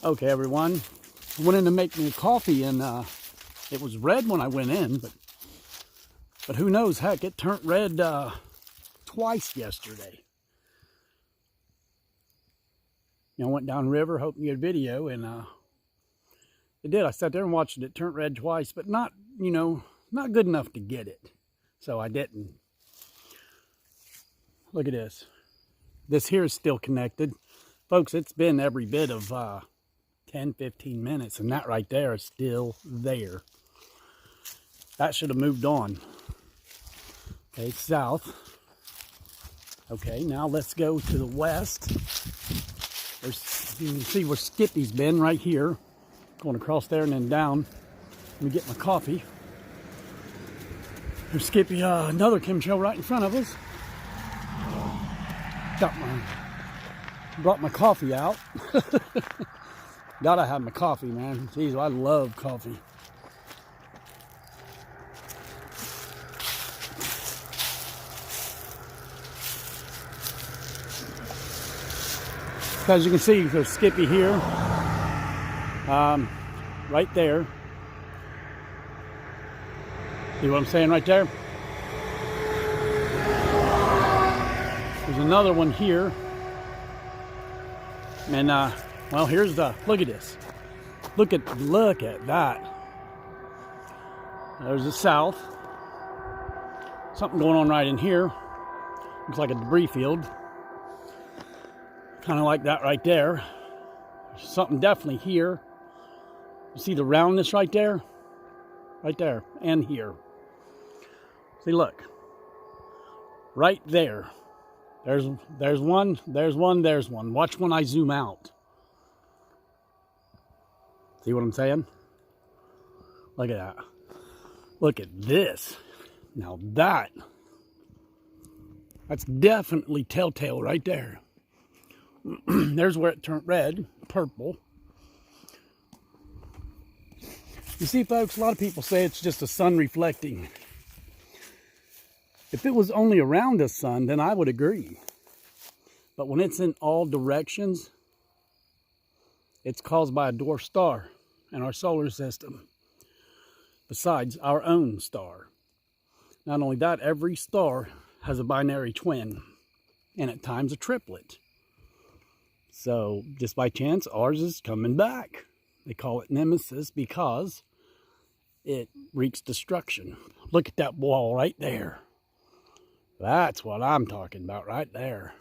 Okay, everyone. I went in to make me a coffee, and it was red when I went in, but who knows? Heck, it turned red twice yesterday. I went down river hoping to get a video, and it did. I sat there and watched it. It turned red twice, but not, not good enough to get it. So I didn't. Look at this. This here is still connected. Folks, it's been every bit of 10-15 minutes, and that right there is still there. That should have moved on. Okay, south. Okay, now let's go to the west. You can see where Skippy's been right here. Going across there and then down. Let me get my coffee. There's Skippy, another chemtrail right in front of us. Brought my coffee out. Gotta have my coffee, man. Jeez, I love coffee. As you can see, there's Skippy here. Right there. See what I'm saying right there? There's another one here. And well, here's the, look at this. Look at that. There's the south. Something going on right in here. Looks like a debris field. Kind of like that right there. There's something definitely here. You see the roundness right there? Right there and here. See, look. Right there. There's one. Watch when I zoom out. See what I'm saying? Look at that. Look at this. Now that's definitely telltale right there. There's where it turned red, purple. You see, folks, a lot of people say it's just the sun reflecting. If it was only around the sun, then I would agree. But when it's in all directions, it's caused by a dwarf star in our solar system, besides our own star. Not only that, every star has a binary twin, and at times a triplet. So, just by chance, ours is coming back. They call it Nemesis because it wreaks destruction. Look at that wall right there. That's what I'm talking about right there.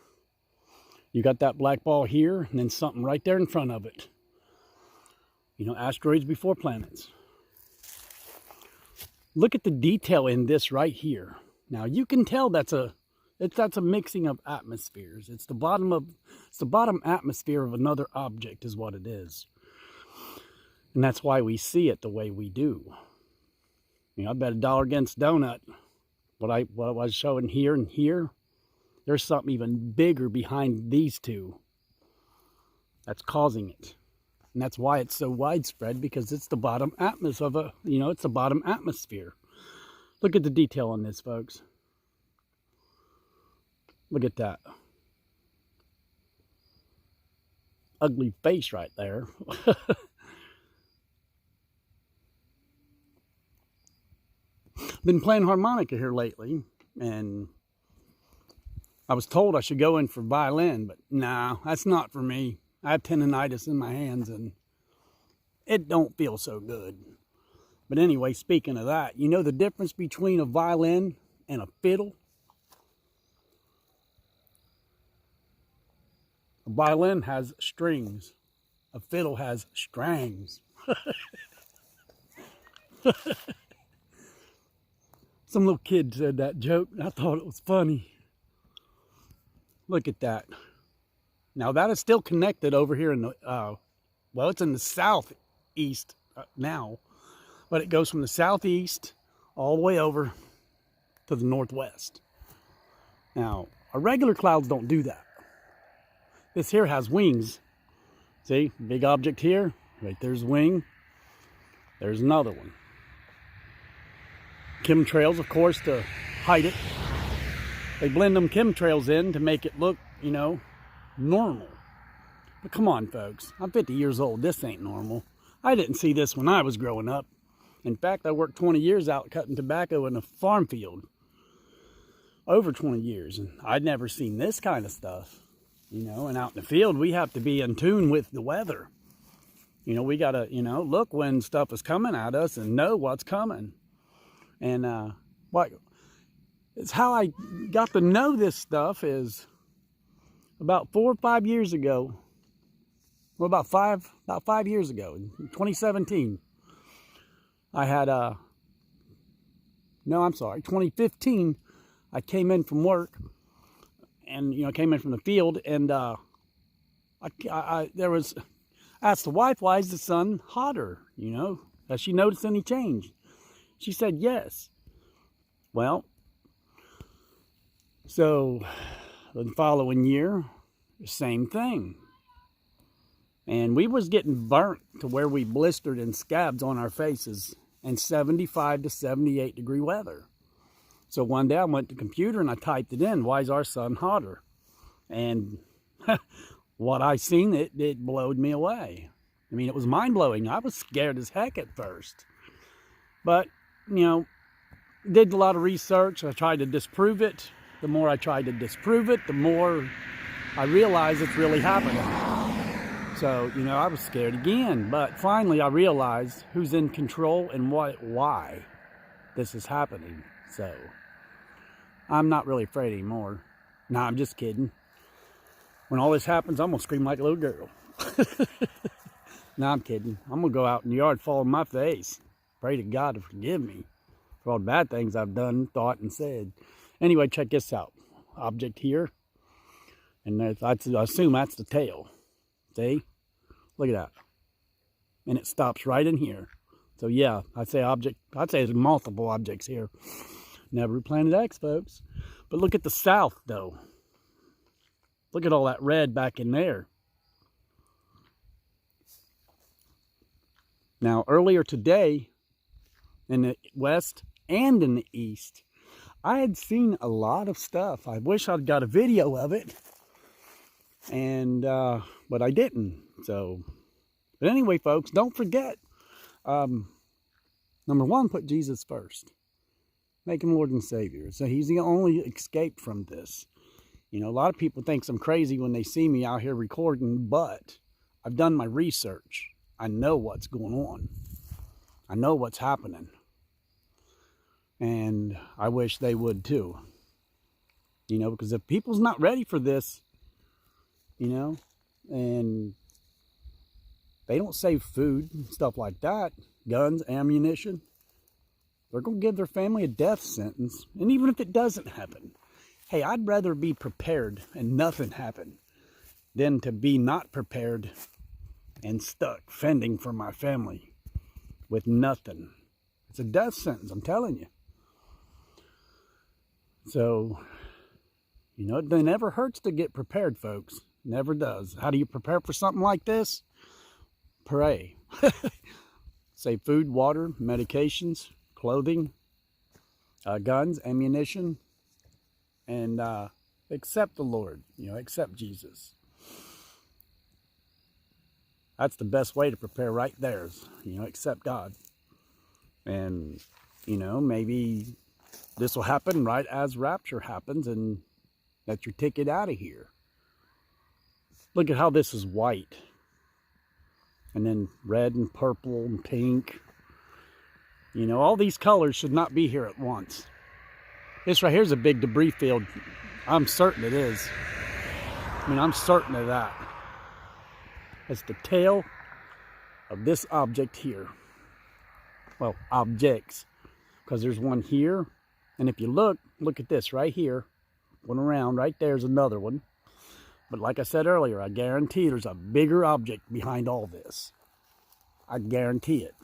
You got that black ball here, and then something right there in front of it. Asteroids before planets. Look at the detail in this right here. Now, you can tell that's a mixing of atmospheres. It's the bottom atmosphere of another object is what it is. And that's why we see it the way we do. I bet $1 against donut. What I was showing here and here, there's something even bigger behind these two that's causing it. And that's why it's so widespread, because it's the bottom atmosphere of it's the bottom atmosphere. Look at the detail on this, folks. Look at that. Ugly face right there. Been playing harmonica here lately, and I was told I should go in for violin, but nah, that's not for me. I have tendonitis in my hands, and it don't feel so good. But anyway, speaking of that, you know the difference between a violin and a fiddle? A violin has strings. A fiddle has strangs. Some little kid said that joke, and I thought it was funny. Look at that. Now, that is still connected over here in the, well, it's in the southeast now, but it goes from the southeast all the way over to the northwest. Now, our regular clouds don't do that. This here has wings. See, big object here, right there's wing. There's another one. Chemtrails, of course, to hide it. They blend them chemtrails in to make it look, normal. But come on, folks. I'm 50 years old. This ain't normal. I didn't see this when I was growing up. In fact, I worked 20 years out cutting tobacco in a farm field. Over 20 years. And I'd never seen this kind of stuff. You know, and out in the field, we have to be in tune with the weather. You know, we got to, you know, look when stuff is coming at us and know what's coming. And it's how I got to know this stuff is about 4 or 5 years ago. Well, about five years ago, in 2017, I had 2015, I came in from work, and, you know, came in from the field, and I asked the wife, why is the sun hotter, you know? Has she noticed any change? She said yes. Well, so the following year, the same thing. And we was getting burnt to where we blistered and scabs on our faces in 75 to 78 degree weather. So one day I went to the computer and I typed it in, why is our sun hotter? And what I seen, it blowed me away. I mean, it was mind-blowing. I was scared as heck at first. But, you know, did a lot of research. I tried to disprove it. The more I tried to disprove it, the more I realized it's really happening. So, you know, I was scared again. But finally, I realized who's in control and why this is happening. So, I'm not really afraid anymore. Nah, I'm just kidding. When all this happens, I'm going to scream like a little girl. No, I'm kidding. I'm going to go out in the yard, fall on my face. Pray to God to forgive me for all the bad things I've done, thought, and said. Anyway, check this out. Object here. And I assume that's the tail. See? Look at that. And it stops right in here. So yeah, I'd say there's multiple objects here. Nibiru Planet X, folks. But look at the south, though. Look at all that red back in there. Now, earlier today, in the west and in the east, I had seen a lot of stuff. I wish I'd got a video of it, and but I didn't. So, but anyway, folks, don't forget. Number one, put Jesus first. Make him Lord and Savior. So he's the only escape from this. You know, a lot of people think I'm crazy when they see me out here recording, but I've done my research. I know what's going on. I know what's happening. And I wish they would too. You know, because if people's not ready for this, you know, and they don't save food and stuff like that, guns, ammunition, they're going to give their family a death sentence. And even if it doesn't happen, hey, I'd rather be prepared and nothing happen than to be not prepared and stuck fending for my family with nothing. It's a death sentence, I'm telling you. So, you know, it never hurts to get prepared, folks. Never does. How do you prepare for something like this? Pray. Save food, water, medications, clothing, guns, ammunition, and accept the Lord. You know, accept Jesus. That's the best way to prepare right there. You know, accept God. And, you know, maybe this will happen right as rapture happens and that's your ticket out of here. Look at how this is white. And then red and purple and pink. You know, all these colors should not be here at once. This right here is a big debris field. I'm certain it is. I mean, I'm certain of that. It's the tail of this object here. Well, objects. Because there's one here. And if you look at this right here. One around, right there's another one. But like I said earlier, I guarantee there's a bigger object behind all this. I guarantee it.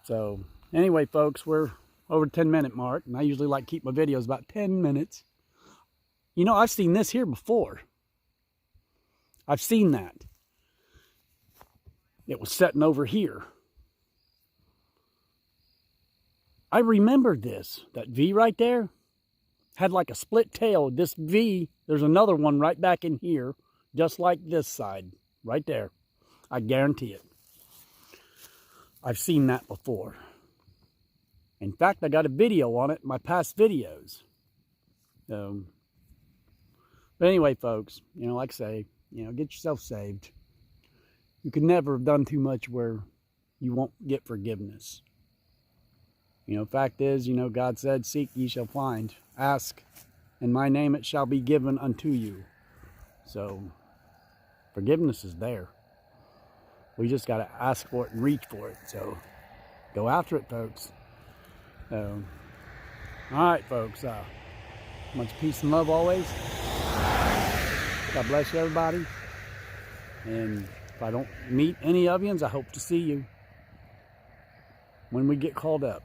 So, anyway, folks, we're over the 10-minute mark. And I usually like to keep my videos about 10 minutes. You know, I've seen this here before. I've seen that. It was sitting over here. I remember this. That V right there had like a split tail. This V, there's another one right back in here. just like this side, right there. I guarantee it. I've seen that before. In fact, I got a video on it in my past videos. But anyway, folks, like I say, get yourself saved. You can never have done too much where you won't get forgiveness. Fact is, God said, seek ye shall find. Ask, in my name it shall be given unto you. So, forgiveness is there. We just got to ask for it and reach for it. So, go after it, folks. All right, folks. Much peace and love always. God bless you, everybody. And if I don't meet any of you, I hope to see you when we get called up.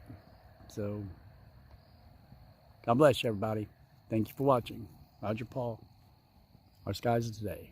So, God bless you, everybody. Thank you for watching. Roger Paul. Our skies of today.